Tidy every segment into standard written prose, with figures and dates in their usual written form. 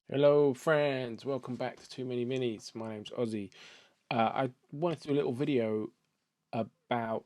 Hello, friends. Welcome back to Too Many Minis. My name's Ozzy. I wanted to do a little video about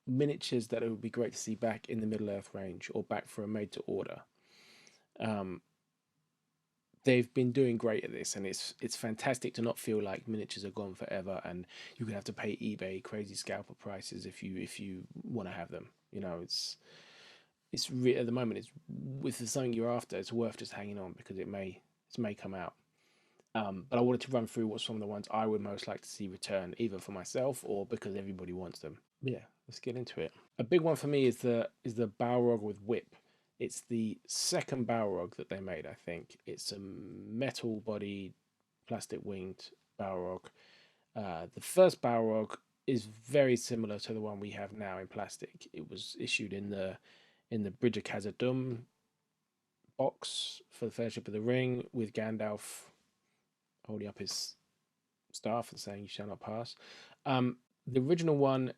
miniatures that it would be great to see back in the Middle Earth range or back for a made to order. Um, they've been doing great at this, and it's fantastic to not feel like miniatures are gone forever, and you can have to pay eBay crazy scalper prices if you want to have them. At the moment it's with something you're after. It's worth just hanging on because it may come out. But I wanted to run through what some of the ones I would most like to see return, either for myself or because everybody wants them. Yeah, let's get into it. A big one for me is the Balrog with whip. It's the second Balrog that they made, I think. It's a metal bodied, plastic winged Balrog. The first Balrog is very similar to the one we have now in plastic. It was issued in the Bridge of Khazad-dûm box for the Fellowship of the Ring with Gandalf holding up his staff and saying "You shall not pass." The original one,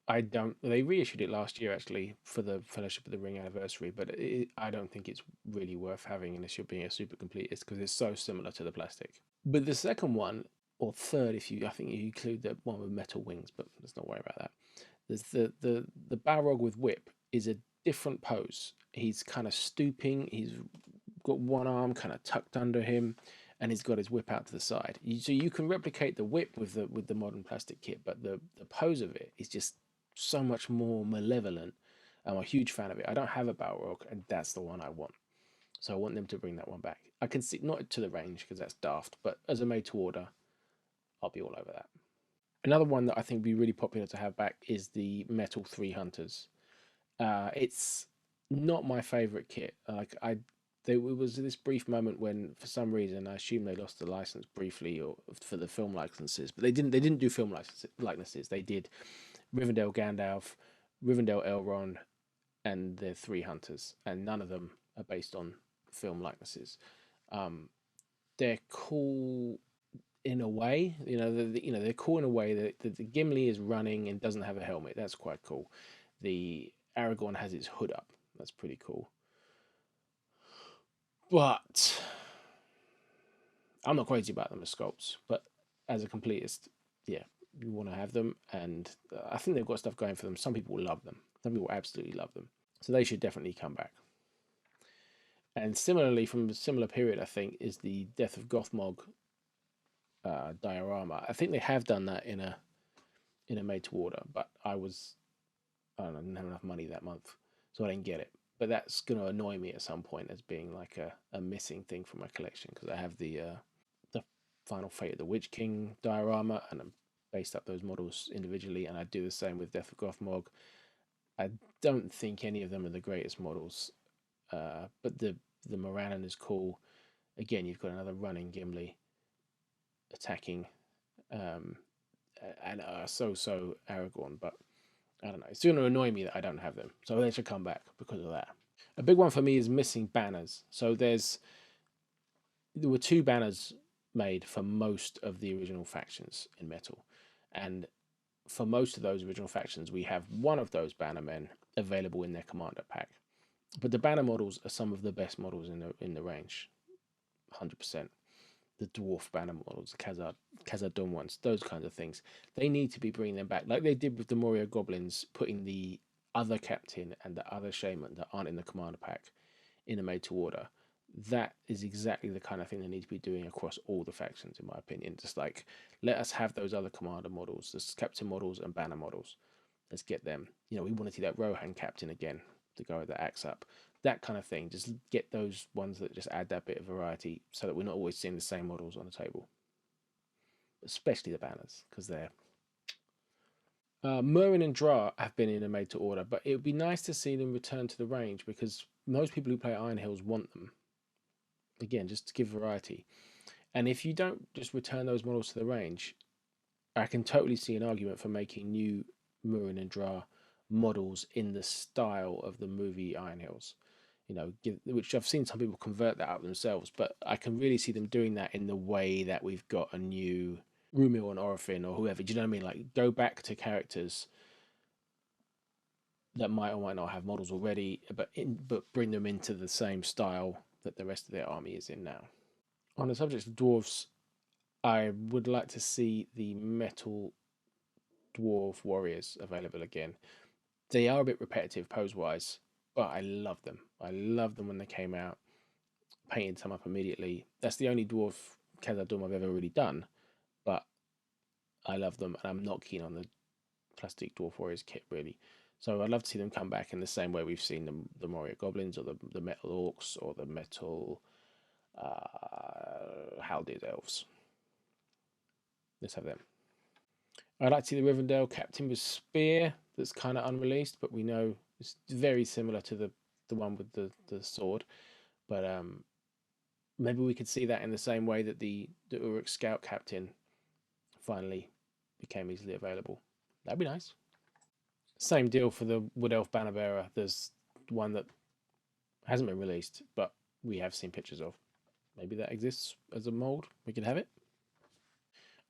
I don't. They reissued it last year actually for the Fellowship of the Ring anniversary, but I don't think it's really worth having unless you're being a super completist because it's so similar to the plastic. But the second one, or third, I think you include the one with metal wings, but let's not worry about that. There's the Balrog with whip is a different pose. He's kind of stooping. He's got one arm kind of tucked under him, and he's got his whip out to the side. So you can replicate the whip with the modern plastic kit, but the pose of it is just so much more malevolent. I'm a huge fan of it. I don't have a Balrog, and that's the one I want. So I want them to bring that one back. I can see not to the range because that's daft, but as a made to order, I'll be all over that. Another one that I think would be really popular to have back is the Metal Three Hunters. It's not my favorite kit. There was this brief moment when, for some reason, I assume they lost the license briefly or for the film licenses, but they didn't. They didn't do film likenesses. They did Rivendell Gandalf, Rivendell Elrond, and their three hunters, and none of them are based on film likenesses. Um, they're cool in a way. They're cool in a way that the Gimli is running and doesn't have a helmet. That's quite cool. The Aragorn has his hood up. That's pretty cool. But I'm not crazy about them as sculpts. But as a completist, yeah, you want to have them, and I think they've got stuff going for them. Some people will love them. Some people absolutely love them. So they should definitely come back. And similarly, from a similar period, I think, is the Death of Gothmog diorama. I think they have done that in a made to order, but I don't know, I didn't have enough money that month, so I didn't get it. But that's going to annoy me at some point as being like a missing thing from my collection because I have the Final Fate of the Witch King diorama and I'm based up those models individually, and I do the same with Death of Gothmog. I don't think any of them are the greatest models, but the Morannon is cool. Again, you've got another running Gimli attacking, um, and so Aragorn, but I don't know. It's going to annoy me that I don't have them. So they should come back because of that. A big one for me is missing banners. So there were two banners made for most of the original factions in Metal, and for most of those original factions, we have one of those banner men available in their commander pack. But the banner models are some of the best models in the range, 100%. The dwarf banner models, the Khazad-dûm ones, those kinds of things. They need to be bringing them back, like they did with the Moria goblins, putting the other captain and the other shaman that aren't in the commander pack in a made to order. That is exactly the kind of thing they need to be doing across all the factions, in my opinion. Just like let us have those other commander models, the captain models and banner models. Let's get them. We want to see that Rohan captain again to go with the axe up. That kind of thing. Just get those ones that just add that bit of variety so that we're not always seeing the same models on the table. Especially the banners, because they're. Merwin and Dra have been in a made to order, but it would be nice to see them return to the range because most people who play Iron Hills want them. Again, just to give variety. And if you don't just return those models to the range, I can totally see an argument for making new Merwin and Dra models in the style of the movie Iron Hills. Which I've seen some people convert that out themselves, but I can really see them doing that in the way that we've got a new Rumil and Orifin or whoever. Do you know what I mean? Like go back to characters that might or might not have models already, but bring them into the same style that the rest of their army is in now. On the subject of dwarves, I would like to see the metal Dwarf Warriors available again. They are a bit repetitive pose wise, but I love them. I loved them when they came out. Painted some up immediately. That's the only dwarf Khazad-dûm I've ever really done, but I love them, and I'm not keen on the plastic Dwarf Warriors kit really. So I'd love to see them come back in the same way we've seen the Moria Goblins or the Metal Orcs or the Metal Haldid Elves. Let's have them. I'd like to see the Rivendell Captain with Spear that's kind of unreleased, but we know it's very similar to the one with the sword. But maybe we could see that in the same way that the Uruk Scout Captain finally became easily available. That'd be nice. Same deal for the Wood Elf Banner Bearer. There's one that hasn't been released, but we have seen pictures of. Maybe that exists as a mold. We could have it.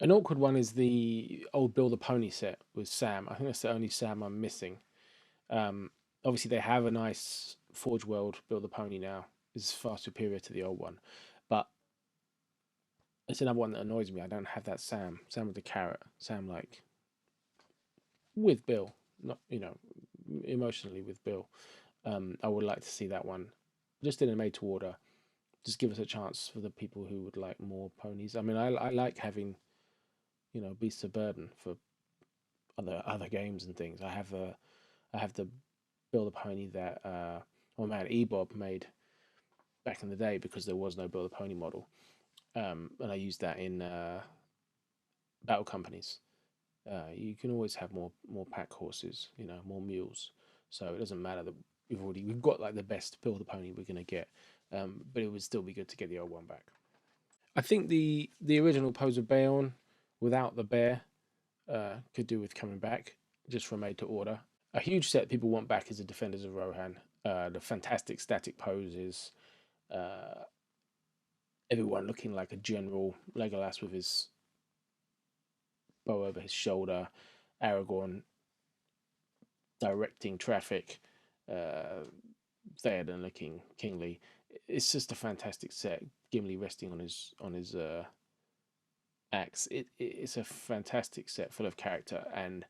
An awkward one is the old Build a Pony set with Sam. I think that's the only Sam I'm missing. Obviously, they have a nice Forge World Build a Pony now. It's far superior to the old one. But it's another one that annoys me. I don't have that Sam. Sam with the carrot. Sam, like, with Bill. Not, emotionally with Bill. I would like to see that one. Just in a made to order. Just give us a chance for the people who would like more ponies. I mean, I like having, beasts of burden for other games and things. I have the Build a Pony that my man Ebob made back in the day because there was no Build a Pony model, and I used that in battle companies. You can always have more pack horses, more mules. So it doesn't matter that we've got like the best Build a Pony we're gonna get, but it would still be good to get the old one back. I think the original pose of Bayon without the bear could do with coming back just from made to order. A huge set people want back is the Defenders of Rohan. The fantastic static poses, everyone looking like a general, Legolas with his bow over his shoulder, Aragorn directing traffic, Theoden looking kingly. It's just a fantastic set. Gimli resting on his axe. It's a fantastic set full of character, and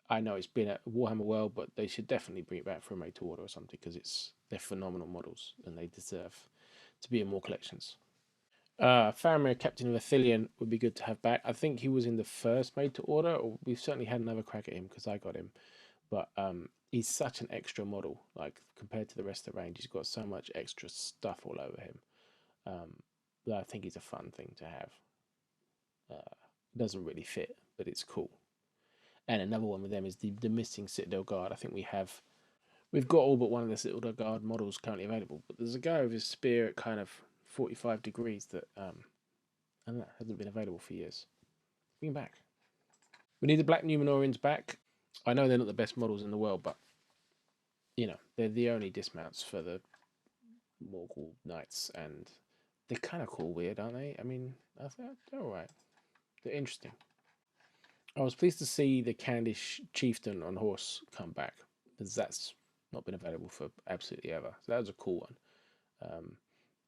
I know it's been at Warhammer World, but they should definitely bring it back for a made to order or something because they're phenomenal models and they deserve to be in more collections. Faramir, Captain of Athelion, would be good to have back. I think he was in the first made to order, or we've certainly had another crack at him because I got him. But he's such an extra model, like compared to the rest of the range. He's got so much extra stuff all over him that I think he's a fun thing to have. Doesn't really fit, but it's cool. And another one with them is the missing Citadel Guard. I think we've got all but one of the Citadel Guard models currently available, but there's a guy with his spear at kind of 45 degrees that and that hasn't been available for years. Bring him back. We need the Black Numenorians back. I know they're not the best models in the world, but they're the only dismounts for the Morgul Knights, and they're kind of cool, weird, aren't they? I mean, they're all right. They're interesting. I was pleased to see the Candish Chieftain on horse come back, because that's not been available for absolutely ever. So that was a cool one.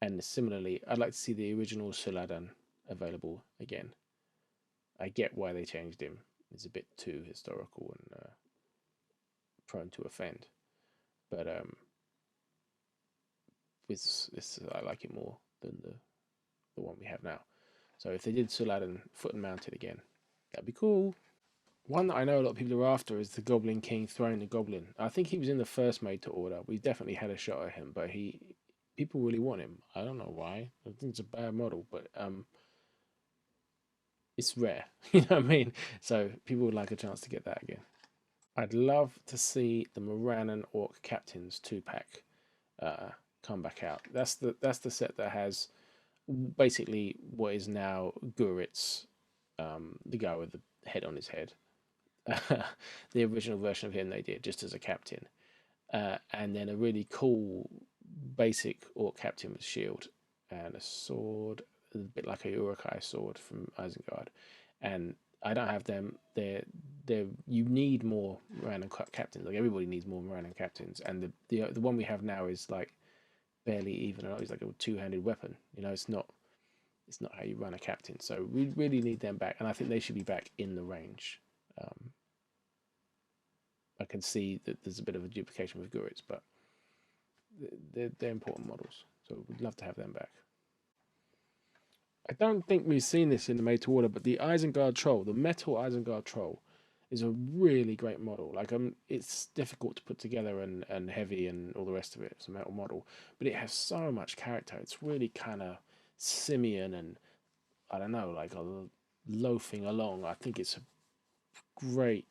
And similarly, I'd like to see the original Saladin available again. I get why they changed him. It's a bit too historical and prone to offend. But this I like it more than the one we have now. So if they did Saladin foot and mounted again, that'd be cool. One that I know a lot of people are after is the Goblin King throwing the Goblin. I think he was in the first made to order. We definitely had a shot at him, but people really want him. I don't know why. I think it's a bad model, but it's rare. You know what I mean? So people would like a chance to get that again. I'd love to see the Morannon Orc Captains 2-pack come back out. That's the set that has basically what is now Gurit's, the guy with the head on his head. The original version of him they did just as a captain, and then a really cool basic Orc Captain with shield and a sword, a bit like a Uruk-hai sword from Isengard. And I don't have them. You need more Morannon captains. Like everybody needs more Morannon captains, and the one we have now is like barely even. It's like a two-handed weapon. It's not It's not how you run a captain. So we really need them back, and I think they should be back in the range. I can see that there's a bit of a duplication with Gurits, but they're important models, so we'd love to have them back. I don't think we've seen this in the made to order, but the Isengard Troll, the metal Isengard Troll, is a really great model. Like it's difficult to put together and heavy and all the rest of it. It's a metal model, but it has so much character. It's really kind of simian and I don't know, like loafing along. I think it's a great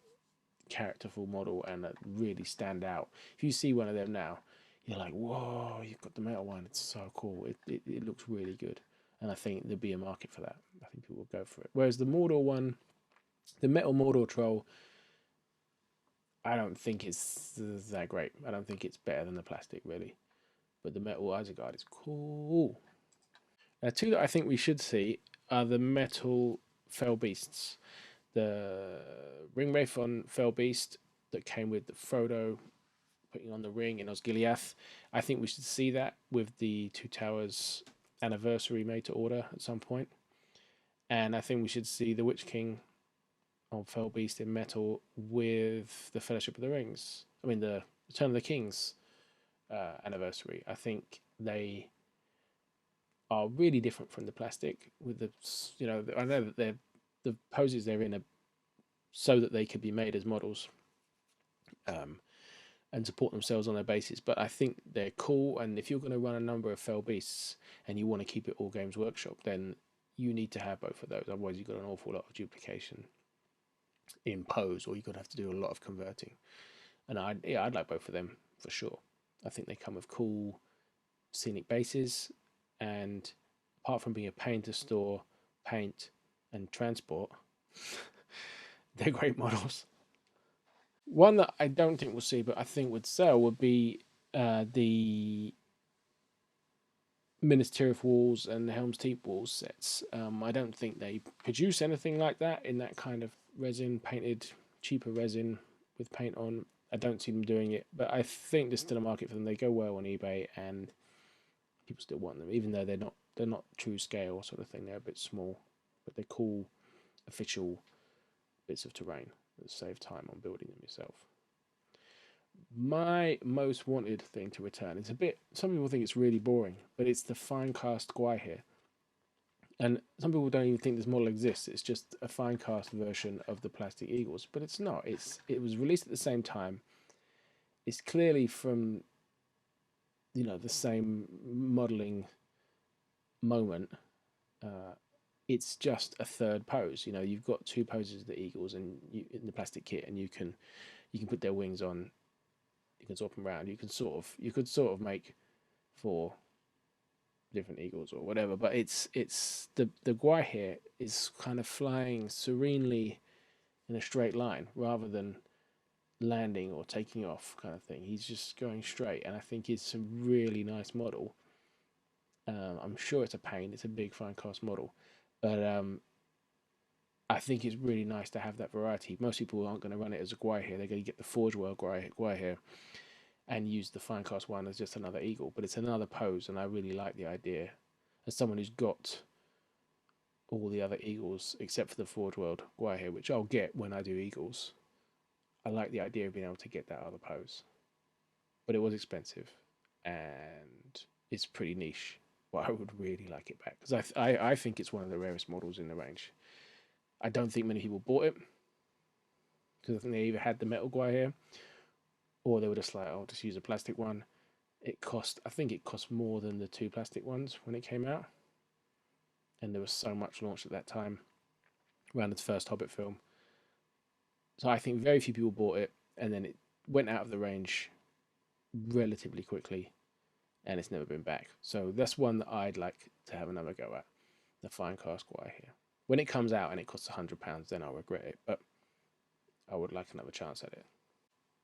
characterful model and that really stand out. If you see one of them now, you're like, whoa, you've got the metal one. It's so cool. It looks really good. And I think there'll be a market for that. I think people will go for it. Whereas the Mordor one, the metal Mordor troll, I don't think it's that great. I don't think it's better than the plastic, really. But the metal Isengard is cool. Now, two that I think we should see are the metal Fel Beasts. The Ringwraith on Fel Beast that came with the Frodo putting on the ring in Osgiliath. I think we should see that with the Two Towers anniversary made to order at some point. And I think we should see the Witch King on Fel Beast in metal with the Fellowship of the Rings. I mean, the Return of the Kings anniversary. I think they are really different from the plastic. With the, I know that the poses they're in are so that they could be made as models and support themselves on their basis. But I think they're cool. And if you're going to run a number of Fel Beasts and you want to keep it all Games Workshop, then you need to have both of those. Otherwise, you've got an awful lot of duplication in pose, or you're going to have to do a lot of converting. And I'd like both of them for sure. I think they come with cool scenic bases, and apart from being a pain to store, paint, and transport, they're great models. One that I don't think we'll see, but I think would sell, would be the Minas Tirith walls and the Helms Teeth walls sets. I don't think they produce anything like that in that kind of resin painted, cheaper resin with paint on. I don't see them doing it, but I think there's still a market for them. They go well on eBay, and people still want them, even though they're not true scale sort of thing. They're a bit small, but they're cool, official bits of terrain that save time on building them yourself. My most wanted thing to return, it's a bit, some people think it's really boring, but it's the Finecast Gwaihir. And some people don't even think this model exists. It's just a Finecast version of the plastic eagles, but it's not. It was released at the same time. It's clearly from the same modeling moment. It's just a third pose. You've got two poses of the eagles and in the plastic kit, and you can put their wings on. You can swap them around. You could sort of make 4 different eagles or whatever. But it's the Gwaihir is kind of flying serenely in a straight line rather than landing or taking off kind of thing. He's just going straight, and I think it's a really nice model. I'm sure it's a pain. It's a big Finecast model, but I think it's really nice to have that variety. Most people aren't going to run it as a Gwaihir. They're going to get the Forge World Gwaihir and use the Finecast one as just another eagle. But it's another pose, and I really like the idea. As someone who's got all the other eagles except for the Forge World Gwaihir, which I'll get when I do eagles, I like the idea of being able to get that other pose. But it was expensive, and it's pretty niche. But I would really like it back, because I think it's one of the rarest models in the range. I don't think many people bought it, because I think they either had the metal Gwaihir, or they were just like, I'll just use a plastic one. I think it cost more than the 2 plastic ones when it came out. And there was so much launched at that time, around its first Hobbit film. So I think very few people bought it, and then it went out of the range relatively quickly, and it's never been back. So that's one that I'd like to have another go at, the Finecast Gwaihir. When it comes out and it costs £100, then I'll regret it, but I would like another chance at it.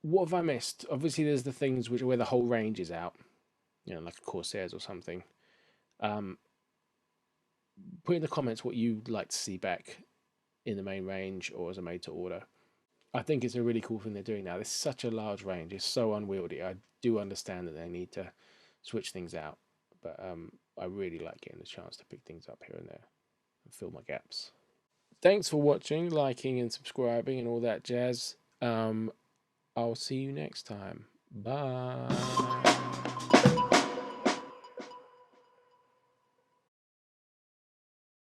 What have I missed? Obviously, there's the things where the whole range is out, like a Corsairs or something. Put in the comments what you'd like to see back in the main range or as a made to order. I think it's a really cool thing they're doing now. There's such a large range. It's so unwieldy. I do understand that they need to switch things out, but I really like getting the chance to pick things up here and there and fill my gaps. Thanks for watching, liking and subscribing and all that jazz. I'll see you next time. Bye.